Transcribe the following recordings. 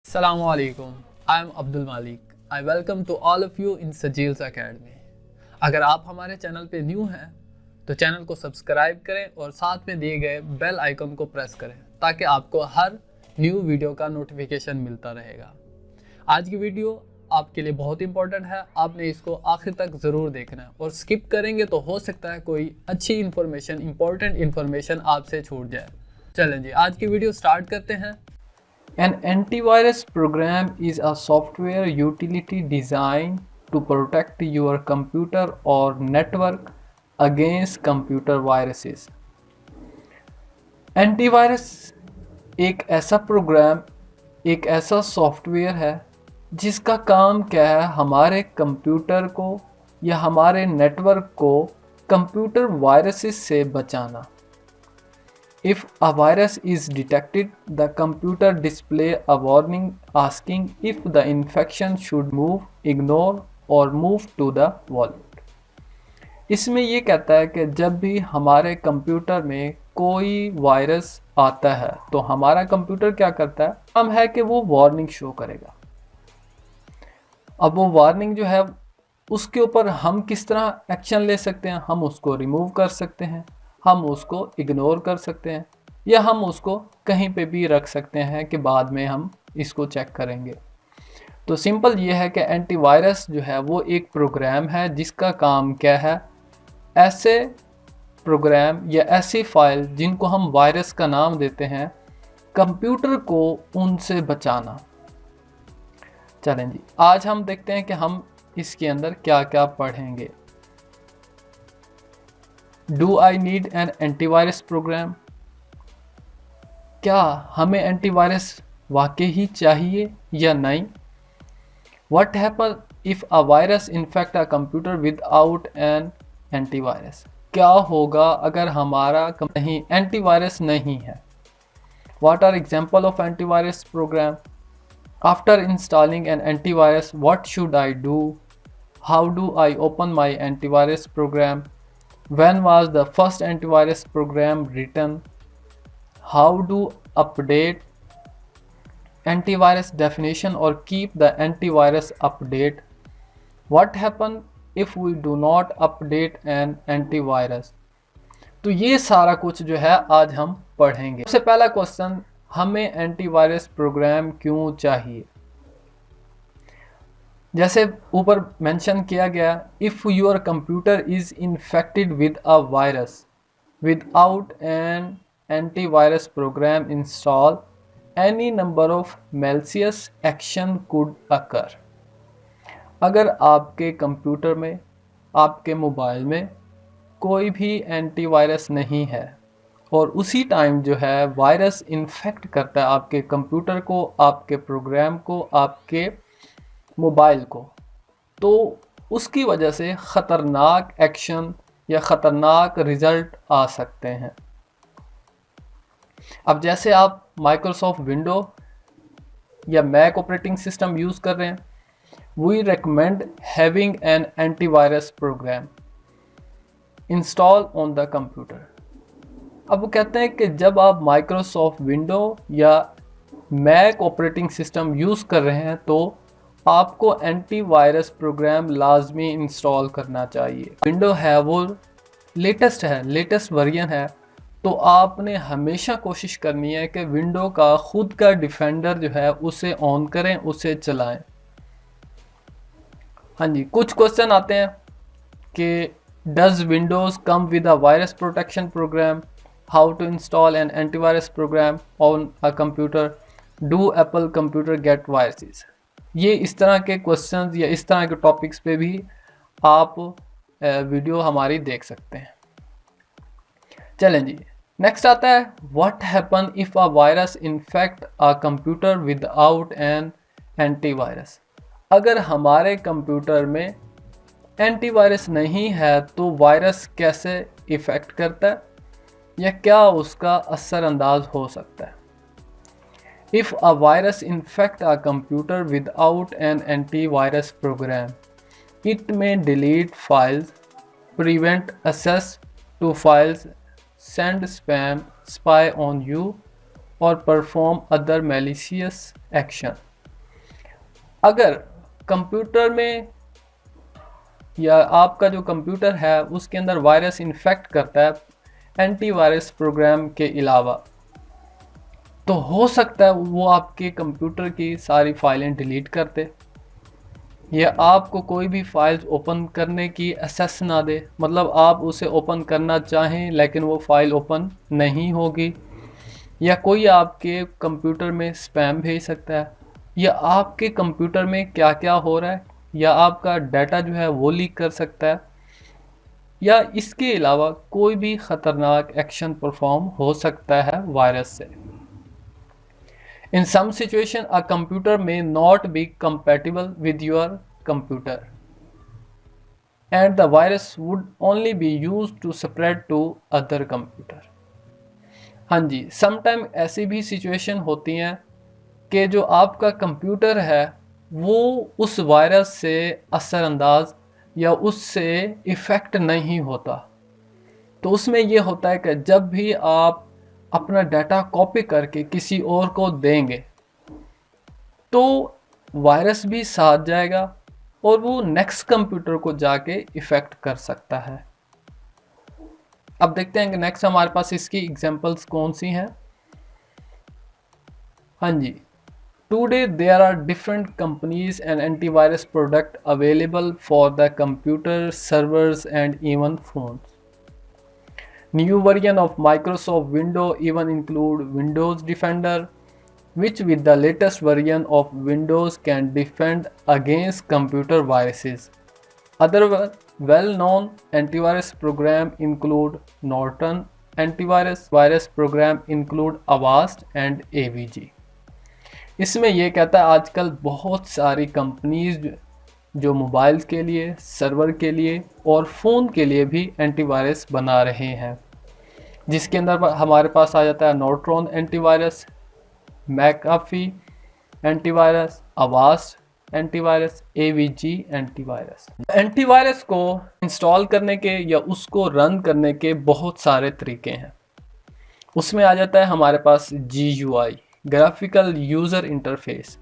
Assalamu alaikum. I am Abdul Malik. I welcome to all of you in Sajil's Academy. अगर आप हमारे channel पे new हैं तो चैनल को सब्सक्राइब करें और साथ में दिए गए बेल आइकन को प्रेस करें ताकि आपको हर न्यू वीडियो का नोटिफिकेशन मिलता रहेगा। आज की वीडियो आपके लिए बहुत इंपॉर्टेंट है, आपने इसको आखिर तक ज़रूर देखना है और स्किप करेंगे तो हो सकता है कोई अच्छी इन्फॉर्मेशन, इंपॉर्टेंट इन्फॉर्मेशन आपसे छूट जाए। चलें जी, आज की वीडियो स्टार्ट करते हैं। An antivirus program is a software utility designed to protect your computer or network against computer viruses. Antivirus एक ऐसा प्रोग्राम, एक ऐसा सॉफ्टवेयर है जिसका काम क्या है, हमारे कंप्यूटर को या हमारे नेटवर्क को कंप्यूटर वायरसेस से बचाना। If a virus is detected, the computer display a warning asking if the infection should move, ignore or move to the wallet. इसमें ये कहता है कि जब भी हमारे कंप्यूटर में कोई वायरस आता है तो हमारा कंप्यूटर क्या करता है, हम है कि वो वार्निंग शो करेगा। अब वो वार्निंग जो है उसके ऊपर हम किस तरह एक्शन ले सकते हैं, हम उसको रिमूव कर सकते हैं, हम उसको इग्नोर कर सकते हैं या हम उसको कहीं पे भी रख सकते हैं कि बाद में हम इसको चेक करेंगे। तो सिंपल ये है कि एंटीवायरस जो है वो एक प्रोग्राम है जिसका काम क्या है, ऐसे प्रोग्राम या ऐसी फाइल जिनको हम वायरस का नाम देते हैं, कंप्यूटर को उनसे बचाना। चलें जी, आज हम देखते हैं कि हम इसके अंदर क्या क्या पढ़ेंगे। Do I need an antivirus program? क्या हमें एंटीवायरस वाकई ही चाहिए या नहीं? What happen if a virus infect a computer without an antivirus? क्या होगा अगर हमारा कहीं एंटीवायरस नहीं है? What are example of antivirus program? After installing an antivirus what should I do? How do I open my antivirus program? When was the first antivirus program written? How do update antivirus definition or keep the antivirus update? What happen if we do not update an antivirus? तो ये सारा कुछ जो है आज हम पढ़ेंगे। सबसे पहला क्वेश्चन, हमें एंटीवायरस प्रोग्राम क्यों चाहिए? जैसे ऊपर मेंशन किया गया, if your computer is infected with a virus without an antivirus program install, any number of malicious action could occur. अगर आपके कंप्यूटर में, आपके मोबाइल में कोई भी एंटीवायरस नहीं है और उसी टाइम जो है वायरस इन्फेक्ट करता है आपके कंप्यूटर को, आपके प्रोग्राम को, आपके मोबाइल को, तो उसकी वजह से ख़तरनाक एक्शन या ख़तरनाक रिज़ल्ट आ सकते हैं। अब जैसे आप माइक्रोसॉफ्ट विंडो या मैक ऑपरेटिंग सिस्टम यूज़ कर रहे हैं, we recommend having an antivirus program install on the computer. अब वो कहते हैं कि जब आप माइक्रोसॉफ्ट विंडो या मैक ऑपरेटिंग सिस्टम यूज़ कर रहे हैं तो आपको एंटीवायरस प्रोग्राम लाजमी इंस्टॉल करना चाहिए। विंडो है वो लेटेस्ट है, लेटेस्ट वर्जन है, तो आपने हमेशा कोशिश करनी है कि विंडो का खुद का डिफेंडर जो है उसे ऑन करें, उसे चलाएं। हाँ जी, कुछ क्वेश्चन आते हैं कि does Windows come with a virus protection program? How to install an antivirus program on a computer? Do Apple computer get viruses? ये इस तरह के क्वेश्चंस या इस तरह के टॉपिक्स पे भी आप वीडियो हमारी देख सकते हैं। चलें जी, नेक्स्ट आता है, what happen if a virus infect a computer without an antivirus? अगर हमारे कंप्यूटर में एंटीवायरस नहीं है तो वायरस कैसे इफ़ेक्ट करता है या क्या उसका असरअंदाज हो सकता है? If a virus infects a computer without an antivirus program, it may delete files, prevent access to files, send spam, spy on you, or perform other malicious action. अगर कंप्यूटर में या आपका जो कंप्यूटर है उसके अंदर वायरस इन्फेक्ट करता है एंटीवायरस प्रोग्राम के अलावा, तो हो सकता है वो आपके कंप्यूटर की सारी फाइलें डिलीट कर दे या आपको कोई भी फाइल्स ओपन करने की एक्सेस ना दे। मतलब आप उसे ओपन करना चाहें लेकिन वो फाइल ओपन नहीं होगी, या कोई आपके कंप्यूटर में स्पैम भेज सकता है, या आपके कंप्यूटर में क्या क्या हो रहा है, या आपका डाटा जो है वो लीक कर सकता है, या इसके अलावा कोई भी ख़तरनाक एक्शन परफॉर्म हो सकता है वायरस से। In some situation, a computer may not be compatible with your computer, and the virus would only be used to spread to other computer. हाँ जी, समटाइम ऐसी भी सिचुएशन होती हैं कि जो आपका कंप्यूटर है वो उस वायरस से असरअंदाज या उससे इफ़ेक्ट नहीं होता। तो उसमें ये होता है कि जब भी आप अपना डाटा कॉपी करके किसी और को देंगे तो वायरस भी साथ जाएगा और वो नेक्स्ट कंप्यूटर को जाके इफ़ेक्ट कर सकता है। अब देखते हैं कि नेक्स्ट हमारे पास इसकी एग्जांपल्स कौन सी हैं। हाँ जी, today there are different companies and antivirus product available for the computer, servers and even phones. New version of Microsoft Windows even include Windows Defender, which with the latest version of Windows can defend against computer viruses. Other well-known antivirus program include Norton antivirus. Virus program include Avast and AVG. इसमें ये कहता है आजकल बहुत सारी companies जो mobile के लिए, सर्वर के लिए और फ़ोन के लिए भी एंटीवायरस बना रहे हैं, जिसके अंदर हमारे पास आ जाता है Norton antivirus, McAfee antivirus, Avast antivirus, AVG antivirus. Antivirus को इंस्टॉल करने के या उसको रन करने के बहुत सारे तरीके हैं। उसमें आ जाता है हमारे पास GUI, ग्राफिकल यूज़र इंटरफेस।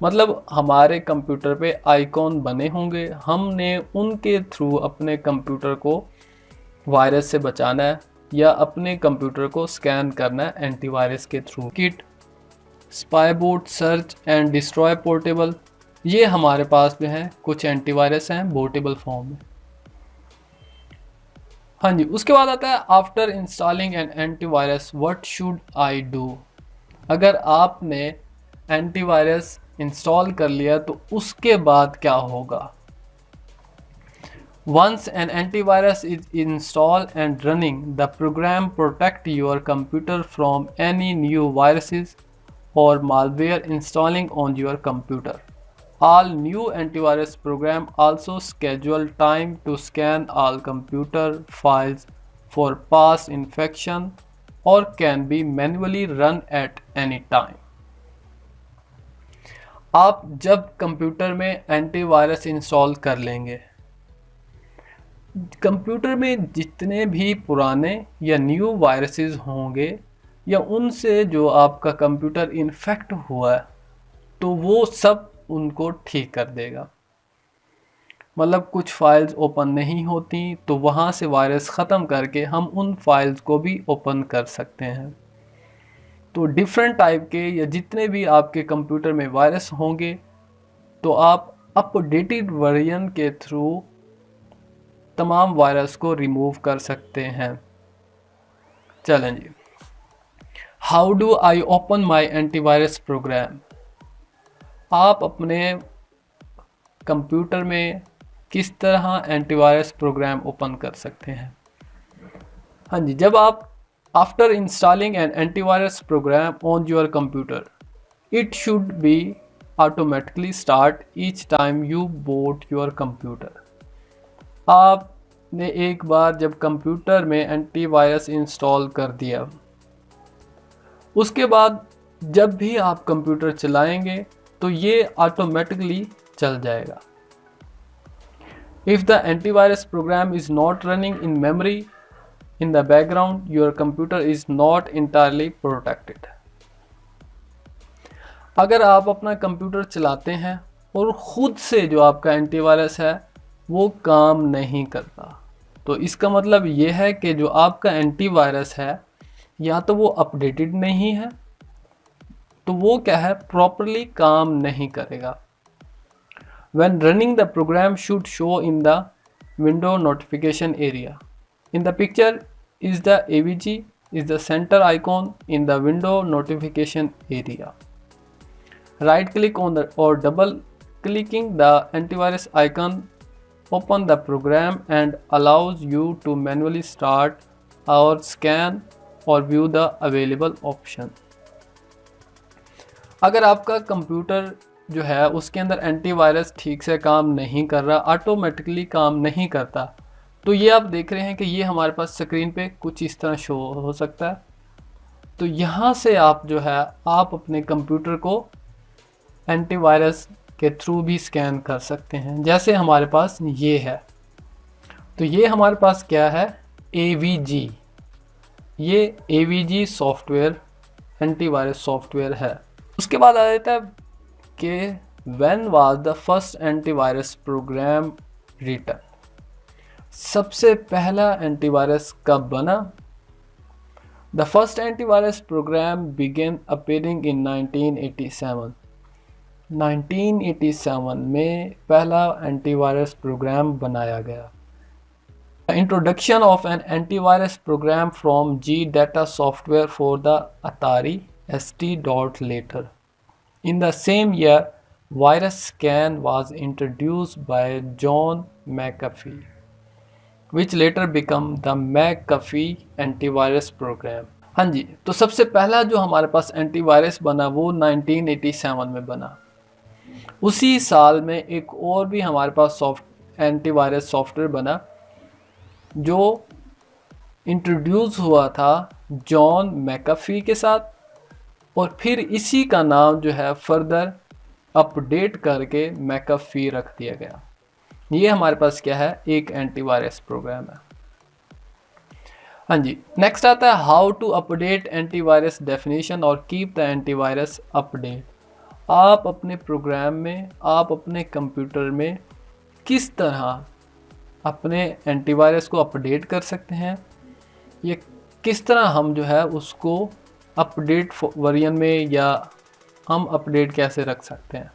मतलब हमारे कंप्यूटर पे आइकॉन बने होंगे, हमने उनके थ्रू अपने कंप्यूटर को वायरस से बचाना है या अपने कंप्यूटर को स्कैन करना है एंटीवायरस के through. Kit, spybot, search and destroy portable, ये हमारे पास जो हैं कुछ एंटीवायरस हैं पोर्टेबल फॉर्म में। हाँ जी, उसके बाद आता है after installing an antivirus what should I do. अगर आपने एंटीवायरस इंस्टॉल कर लिया तो उसके बाद क्या होगा। Once an antivirus is installed and running, the program protects your computer from any new viruses or malware installing on your computer. All new antivirus programs also schedule time to scan all computer files for past infection or can be manually run at any time. आप जब computer में antivirus install कर लेंगे, computer में जितने भी पुराने या न्यू वायरसेस होंगे या उनसे जो आपका कंप्यूटर इन्फेक्ट हुआ है तो वो सब उनको ठीक कर देगा। मतलब कुछ फाइल्स ओपन नहीं होती तो वहाँ से वायरस ख़त्म करके हम उन फाइल्स को भी ओपन कर सकते हैं। तो डिफरेंट टाइप के या जितने भी आपके कंप्यूटर में वायरस होंगे तो आप अपडेटेड वर्जन के थ्रू तमाम वायरस को रिमूव कर सकते हैं। चलें जी, how do I open my antivirus program. आप अपने कंप्यूटर में किस तरह एंटीवायरस प्रोग्राम ओपन कर सकते हैं। हाँ जी, जब आप after installing an antivirus program on your computer, it should be automatically start each time you boot your computer. आपने एक बार जब कंप्यूटर में एंटीवायरस इंस्टॉल कर दिया, उसके बाद जब भी आप कंप्यूटर चलाएंगे तो ये ऑटोमेटिकली चल जाएगा। If the antivirus program is not running in memory in the background, your computer is not entirely protected. अगर आप अपना कंप्यूटर चलाते हैं और ख़ुद से जो आपका एंटीवायरस है वो काम नहीं करता। तो इसका मतलब ये है कि जो आपका एंटीवायरस है या तो वो अपडेटेड नहीं है, तो वो क्या है, प्रॉपरली काम नहीं करेगा। When running, the program should show in the window notification area. In the picture is the AVG is the center icon in the window notification area. Right click on the or double clicking the antivirus icon open the program and allows you to manually start or scan or view the available option. अगर आपका computer जो है उसके अंदर antivirus ठीक से काम नहीं कर रहा, ऑटोमेटिकली काम नहीं करता, तो ये आप देख रहे हैं कि ये हमारे पास स्क्रीन पे कुछ इस तरह शो हो सकता है। तो यहाँ से आप जो है आप अपने कंप्यूटर को एंटीवायरस के थ्रू भी स्कैन कर सकते हैं। जैसे हमारे पास ये है, तो ये हमारे पास क्या है, AVG। ये AVG सॉफ्टवेयर एंटीवायरस सॉफ्टवेयर है। उसके बाद आ जाता है कि when was the first antivirus program written? सबसे पहला एंटीवायरस कब बना? The first antivirus program began appearing in 1987. 1987 में पहला एंटीवायरस प्रोग्राम बनाया गया। The introduction of an antivirus program from G-Data software for the Atari ST. Later. In the same year, Virus Scan was introduced by John McAfee, which later became the McAfee antivirus program. हाँ जी, तो सबसे पहला जो हमारे पास antivirus बना वो 1987 में बना। उसी साल में एक और भी हमारे पास एंटीवायरस सॉफ्टवेयर बना जो इंट्रोड्यूस हुआ था जॉन मैकाफी के साथ, और फिर इसी का नाम जो है फर्दर अपडेट करके मैकाफी रख दिया गया। ये हमारे पास क्या है, एक एंटीवायरस प्रोग्राम है। हाँ जी, नेक्स्ट आता है how to update antivirus definition और कीप द एंटीवायरस अपडेट। आप अपने प्रोग्राम में, आप अपने कंप्यूटर में किस तरह अपने एंटीवायरस को अपडेट कर सकते हैं, ये किस तरह हम जो है उसको अपडेट वर्जन में या हम अपडेट कैसे रख सकते हैं।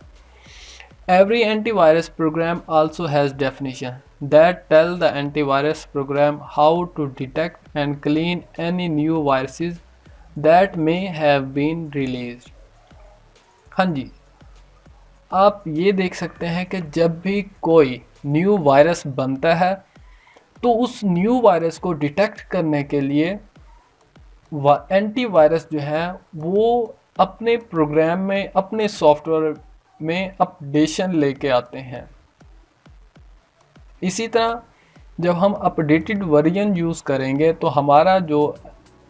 Every antivirus program also has definition that tell the antivirus program how to detect and clean any new viruses that may have been released. हाँ जी, आप ये देख सकते हैं कि जब भी कोई न्यू वायरस बनता है तो उस न्यू वायरस को डिटेक्ट करने के लिए एंटीवायरस जो है वो अपने प्रोग्राम में, अपने सॉफ्टवेयर में अपडेशन लेके आते हैं। इसी तरह जब हम अपडेटेड वर्जन यूज़ करेंगे तो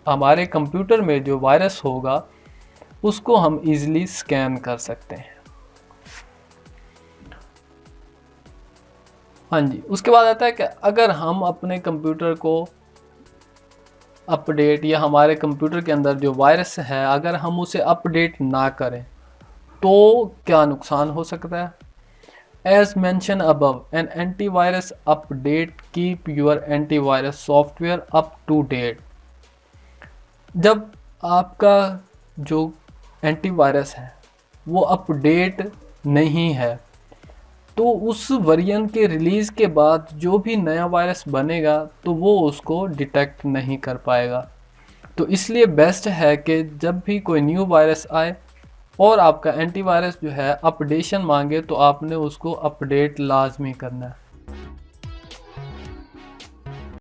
हमारे कंप्यूटर में जो वायरस होगा उसको हम इजीली स्कैन कर सकते हैं। हाँ जी, उसके बाद आता है कि अगर हम अपने कंप्यूटर को अपडेट या हमारे कंप्यूटर के अंदर जो वायरस है अगर हम उसे अपडेट ना करें तो क्या नुकसान हो सकता है। As mentioned above, an antivirus update keep your antivirus software up to date. जब आपका जो एंटीवायरस है वो अपडेट नहीं है तो उस वर्जन के रिलीज़ के बाद जो भी नया वायरस बनेगा तो वो उसको डिटेक्ट नहीं कर पाएगा। तो इसलिए बेस्ट है कि जब भी कोई न्यू वायरस आए और आपका एंटीवायरस जो है अपडेशन मांगे तो आपने उसको अपडेट लाजमी करना है।